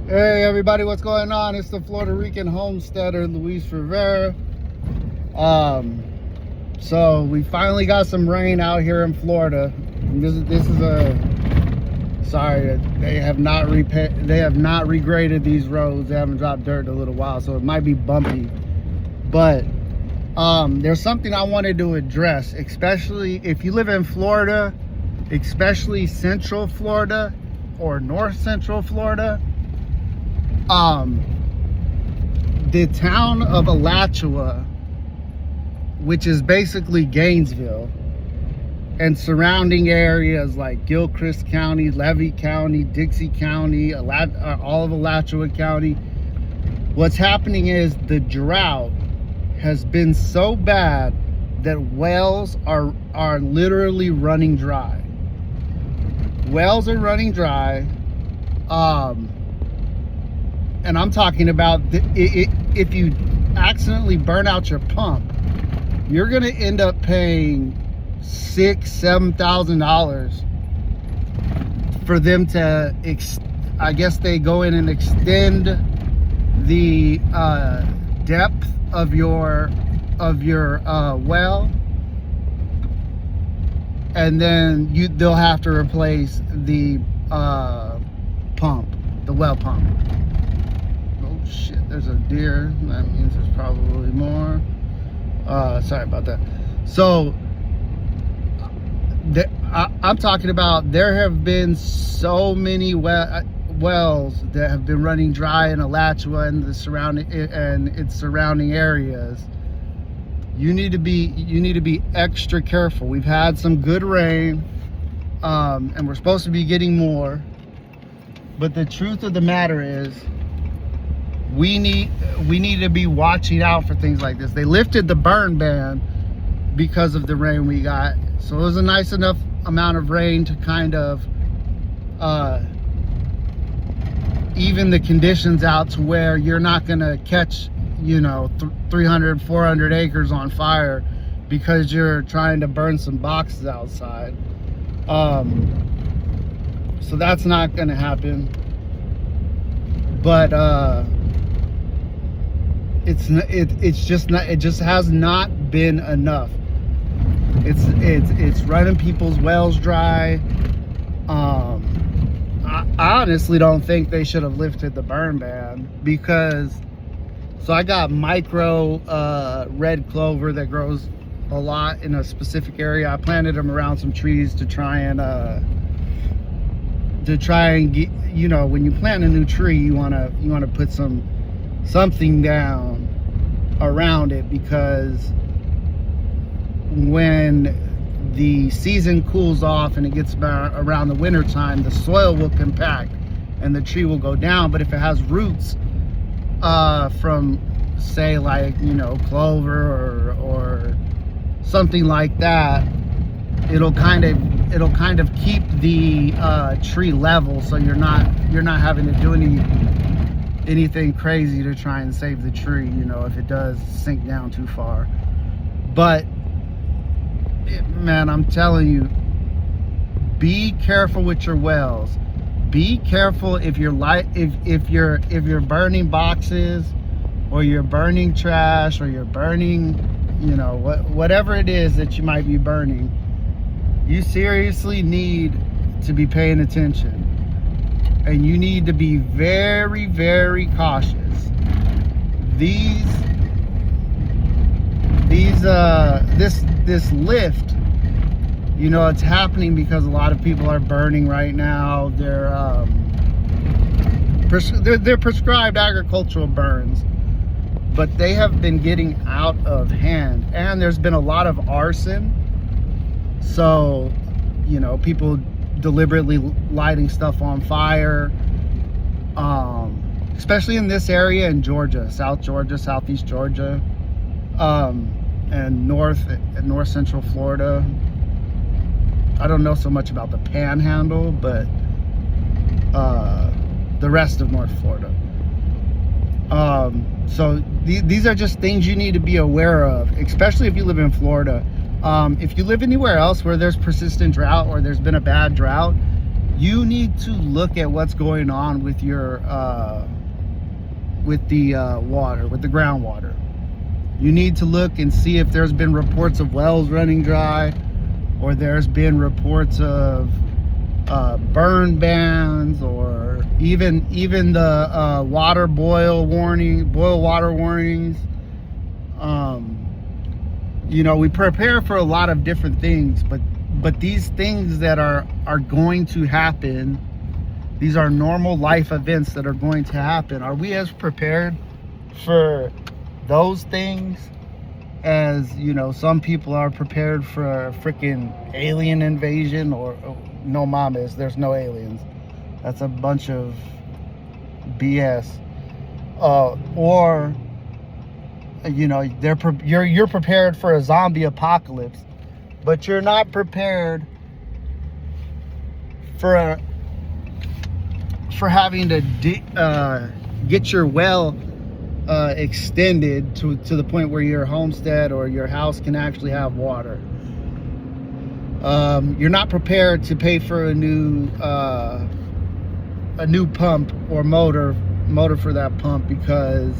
Hey everybody, what's going on? It's the Florida Rican homesteader Luis Rivera. So we finally got some rain out here in Florida. This is a sorry, they have not regraded these roads. They haven't dropped dirt in a little while, so it might be bumpy. But there's something I wanted to address, especially if you live in Florida, especially Central Florida or North Central Florida. The town of Alachua, which is basically Gainesville, and surrounding areas like Gilchrist County, Levy County, Dixie County, all of Alachua County, what's happening is the drought has been so bad that wells are literally running dry. Wells are running dry. And I'm talking about if you accidentally burn out your pump, you're gonna end up paying $6,000-$7,000 for them to I guess they go in and extend the depth of your well, and then they'll have to replace the pump, the well pump. Shit, there's a deer. That means there's probably more. Sorry about that. So I'm talking about, there have been so many wells that have been running dry in Alachua and its surrounding areas. You need to be extra careful. We've had some good rain, and we're supposed to be getting more. But the truth of the matter is, we need to be watching out for things like this. They lifted the burn ban because of the rain we got. So it was a nice enough amount of rain to kind of even the conditions out to where you're not gonna catch, 300, 400 acres on fire because you're trying to burn some boxes outside. So that's not gonna happen. But it just has not been enough. It's running people's wells dry. I honestly don't think they should have lifted the burn ban, because I got micro red clover that grows a lot in a specific area. I planted them around some trees to try and get, when you plant a new tree, you want to put something down around it, because when the season cools off and it gets around the winter time, the soil will compact and the tree will go down. But if it has roots from, say, like, clover or something like that, it'll kind of keep the tree level, so you're not having to do anything crazy to try and save the tree, if it does sink down too far. But man, I'm telling you, be careful with your wells. Be careful if you're burning boxes, or you're burning trash, or you're burning, whatever it is that you might be burning. You seriously need to be paying attention. And you need to be very, very cautious. This lift, it's happening because a lot of people are burning right now. They're prescribed agricultural burns, but they have been getting out of hand, and there's been a lot of arson. So, people deliberately lighting stuff on fire, especially in this area in Georgia, South Georgia, Southeast Georgia, and North Central Florida. I don't know so much about the Panhandle, but the rest of North Florida. So these are just things you need to be aware of, especially if you live in Florida. If you live anywhere else where there's persistent drought, or there's been a bad drought, you need to look at what's going on with your with the water, with the groundwater. You need to look and see if there's been reports of wells running dry, or there's been reports of burn bans, or even the boil water warnings. You know, we prepare for a lot of different things, but these things that are going to happen, these are normal life events that are going to happen. Are we as prepared for those things as, you know, some people are prepared for a freaking alien invasion? Or no mamas, there's no aliens. That's a bunch of BS. Or, you know, you're prepared for a zombie apocalypse, but you're not prepared for having to get your well extended to the point where your homestead or your house can actually have water. You're not prepared to pay for a new pump or motor for that pump, because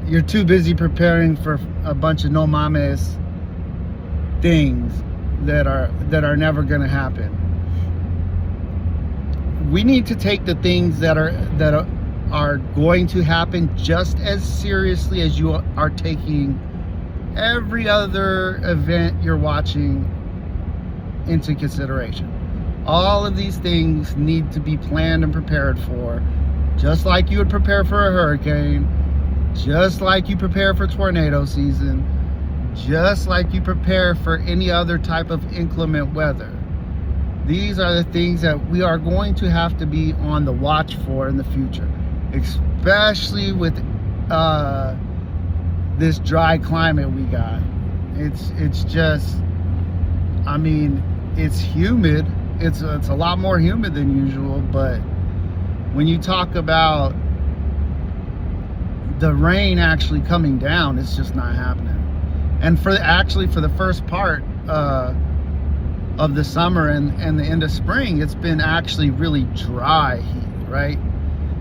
you're too busy preparing for a bunch of no mames things that are never going to happen. We need to take the things that are going to happen just as seriously as you are taking every other event you're watching into consideration. All of these things need to be planned and prepared for, just like you would prepare for a hurricane, just like you prepare for tornado season, just like you prepare for any other type of inclement weather. These are the things that we are going to have to be on the watch for in the future, especially with this dry climate we got. It's just, I mean, it's humid. It's a lot more humid than usual, but when you talk about the rain actually coming down, it's just not happening. And for the first part of the summer and the end of spring, it's been actually really dry heat, right?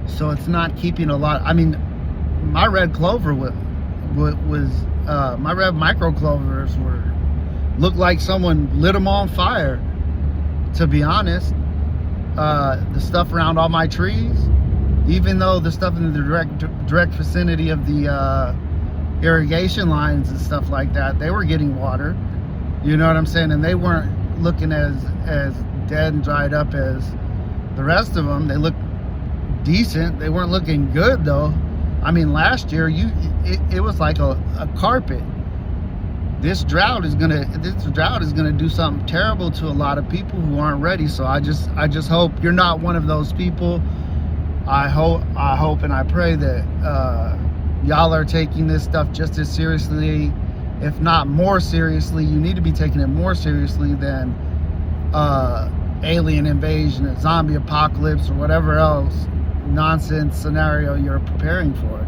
So it's not keeping a lot. I mean, my red clover was my red micro clovers looked like someone lit them on fire, to be honest. The stuff around all my trees, even though the stuff in the direct vicinity of the irrigation lines and stuff like that, they were getting water, you know what I'm saying? And they weren't looking as dead and dried up as the rest of them. They looked decent. They weren't looking good though. I mean, last year it was like a carpet. This drought is gonna do something terrible to a lot of people who aren't ready. So I just hope you're not one of those people. I hope and I pray that y'all are taking this stuff just as seriously, if not more seriously. You need to be taking it more seriously than alien invasion, a zombie apocalypse, or whatever else nonsense scenario you're preparing for.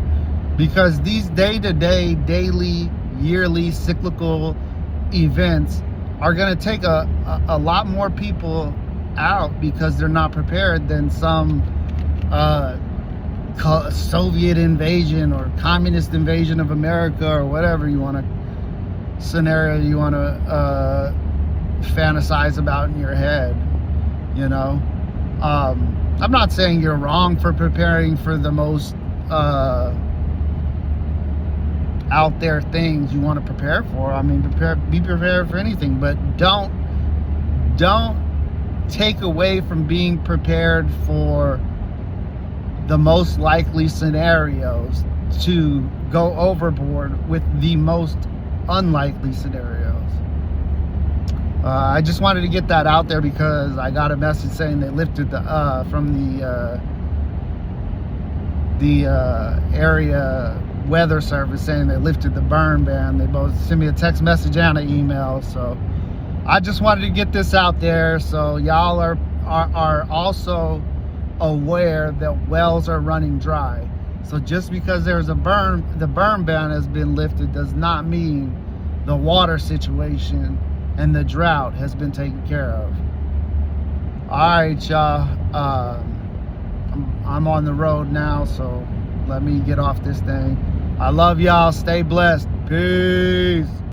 Because these day-to-day, daily, yearly, cyclical events are going to take a lot more people out because they're not prepared than some Soviet invasion or communist invasion of America, or whatever scenario you want to fantasize about in your head, you know. I'm not saying you're wrong for preparing for the most out there things you want to prepare for. I mean, be prepared for anything, but don't take away from being prepared for the most likely scenarios to go overboard with the most unlikely scenarios. I just wanted to get that out there because I got a message saying they lifted from the area weather service, saying they lifted the burn ban. They both sent me a text message and an email. So I just wanted to get this out there so y'all are also aware that wells are running dry. So just because there's the burn ban has been lifted does not mean the water situation and the drought has been taken care of. right, y'all. I'm on the road now, so let me get off this thing. I love y'all. Stay blessed. Peace.